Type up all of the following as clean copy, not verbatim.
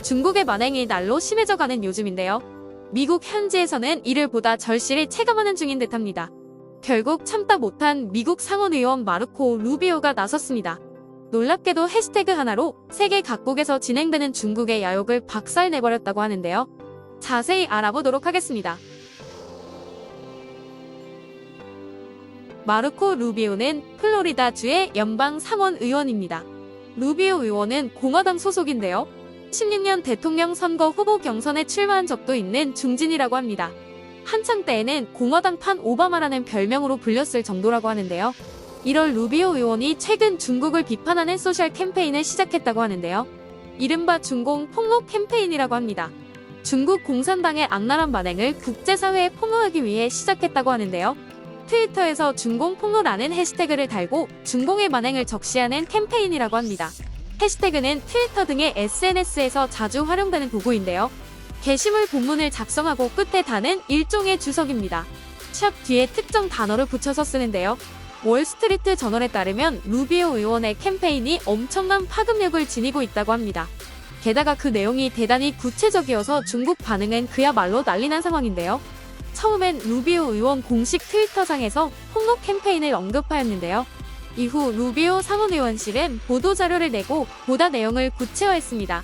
중국의 만행이 날로 심해져가는 요즘인데요. 미국 현지에서는 이를 보다 절실히 체감하는 중인 듯합니다. 결국 참다 못한 미국 상원의원 마르코 루비오가 나섰습니다. 놀랍게도 해시태그 하나로 세계 각국에서 진행되는 중국의 야욕을 박살내버렸다고 하는데요. 자세히 알아보도록 하겠습니다. 마르코 루비오는 플로리다주의 연방 상원 의원입니다. 루비오 의원은 공화당 소속인데요. 16년 대통령 선거 후보 경선에 출마한 적도 있는 중진이라고 합니다. 한창 때에는 공화당판 오바마라는 별명으로 불렸을 정도라고 하는데요. 1월 루비오 의원이 최근 중국을 비판하는 소셜 캠페인을 시작했다고 하는데요. 이른바 중공 폭로 캠페인이라고 합니다. 중국 공산당의 악랄한 만행을 국제사회에 폭로하기 위해 시작했다고 하는데요. 트위터에서 중공 폭로라는 해시태그를 달고 중공의 만행을 적시하는 캠페인이라고 합니다. 해시태그는 트위터 등의 SNS에서 자주 활용되는 도구인데요. 게시물 본문을 작성하고 끝에 다는 일종의 주석입니다. 샵 뒤에 특정 단어를 붙여서 쓰는데요. 월스트리트 저널에 따르면 루비오 의원의 캠페인이 엄청난 파급력을 지니고 있다고 합니다. 게다가 그 내용이 대단히 구체적이어서 중국 반응은 그야말로 난리난 상황인데요. 처음엔 루비오 의원 공식 트위터상에서 폭로 캠페인을 언급하였는데요. 이후 루비오 상원의원실은 보도자료를 내고 보다 내용을 구체화했습니다.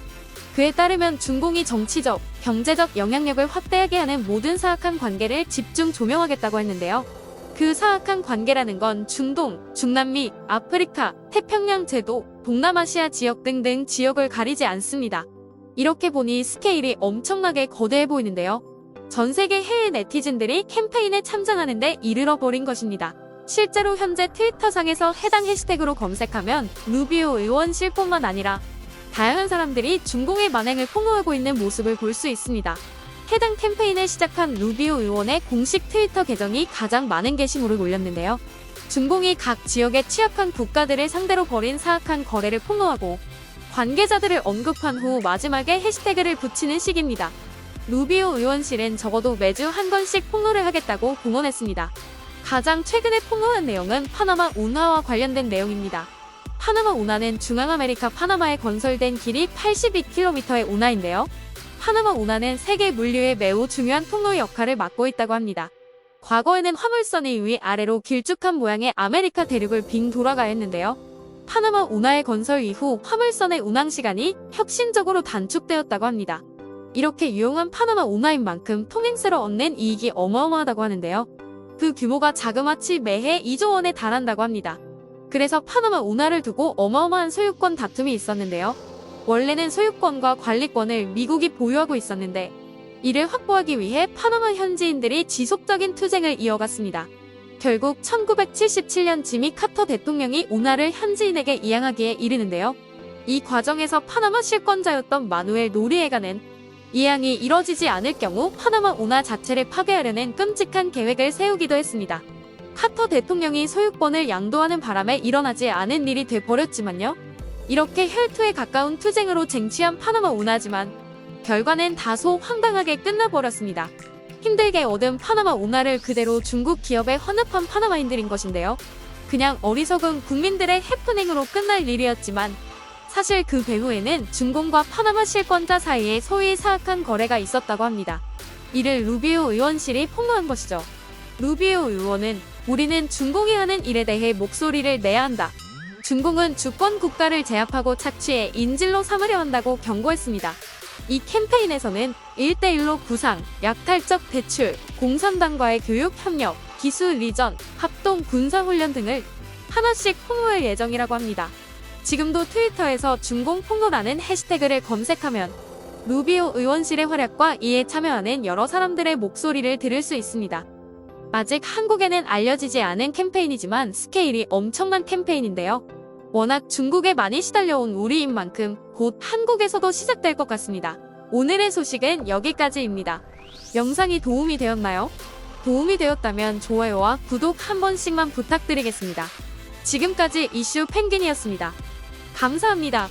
그에 따르면 중공이 정치적, 경제적 영향력을 확대하게 하는 모든 사악한 관계를 집중 조명하겠다고 했는데요. 그 사악한 관계라는 건 중동, 중남미, 아프리카, 태평양 제도, 동남아시아 지역 등등 지역을 가리지 않습니다. 이렇게 보니 스케일이 엄청나게 거대해 보이는데요. 전 세계 해외 네티즌들이 캠페인에 참전하는데 이르러버린 것입니다. 실제로 현재 트위터상에서 해당 해시태그로 검색하면 루비오 의원실뿐만 아니라 다양한 사람들이 중공의 만행을 폭로하고 있는 모습을 볼 수 있습니다. 해당 캠페인을 시작한 루비오 의원의 공식 트위터 계정이 가장 많은 게시물을 올렸는데요. 중공이 각 지역의 취약한 국가들을 상대로 벌인 사악한 거래를 폭로하고 관계자들을 언급한 후 마지막에 해시태그를 붙이는 식입니다. 루비오 의원실은 적어도 매주 한 건씩 폭로를 하겠다고 공언했습니다. 가장 최근에 폭로한 내용은 파나마 운하와 관련된 내용입니다. 파나마 운하는 중앙아메리카 파나마에 건설된 길이 82km의 운하인데요. 파나마 운하는 세계 물류에 매우 중요한 통로 역할을 맡고 있다고 합니다. 과거에는 화물선이 위아래로 길쭉한 모양의 아메리카 대륙을 빙 돌아가야 했는데요. 파나마 운하의 건설 이후 화물선의 운항 시간이 혁신적으로 단축되었다고 합니다. 이렇게 유용한 파나마 운하인 만큼 통행세로 얻는 이익이 어마어마하다고 하는데요. 그 규모가 자그마치 매해 2조 원에 달한다고 합니다. 그래서 파나마 운하를 두고 어마어마한 소유권 다툼이 있었는데요. 원래는 소유권과 관리권을 미국이 보유하고 있었는데 이를 확보하기 위해 파나마 현지인들이 지속적인 투쟁을 이어갔습니다. 결국 1977년 지미 카터 대통령이 운하를 현지인에게 이양하기에 이르는데요. 이 과정에서 파나마 실권자였던 마누엘 노리에가는 이양이 이뤄지지 않을 경우 파나마 운하 자체를 파괴하려는 끔찍한 계획을 세우기도 했습니다. 카터 대통령이 소유권을 양도하는 바람에 일어나지 않은 일이 돼버렸지만요. 이렇게 혈투에 가까운 투쟁으로 쟁취한 파나마 운하지만 결과는 다소 황당하게 끝나버렸습니다. 힘들게 얻은 파나마 운하를 그대로 중국 기업에 헌납한 파나마인들인 것인데요. 그냥 어리석은 국민들의 해프닝으로 끝날 일이었지만 사실 그 배후에는 중공과 파나마 실권자 사이에 소위 사악한 거래가 있었다고 합니다. 이를 루비오 의원실이 폭로한 것이죠. 루비오 의원은 우리는 중공이 하는 일에 대해 목소리를 내야 한다. 중공은 주권 국가를 제압하고 착취해 인질로 삼으려 한다고 경고했습니다. 이 캠페인에서는 1대1로 구상, 약탈적 대출, 공산당과의 교육 협력, 기술 이전, 합동 군사훈련 등을 하나씩 폭로할 예정이라고 합니다. 지금도 트위터에서 중공 폭로라는 해시태그를 검색하면 루비오 의원실의 활약과 이에 참여하는 여러 사람들의 목소리를 들을 수 있습니다. 아직 한국에는 알려지지 않은 캠페인이지만 스케일이 엄청난 캠페인인데요. 워낙 중국에 많이 시달려온 우리인 만큼 곧 한국에서도 시작될 것 같습니다. 오늘의 소식은 여기까지입니다. 영상이 도움이 되었나요? 도움이 되었다면 좋아요와 구독 한 번씩만 부탁드리겠습니다. 지금까지 이슈 펭귄이었습니다. 감사합니다.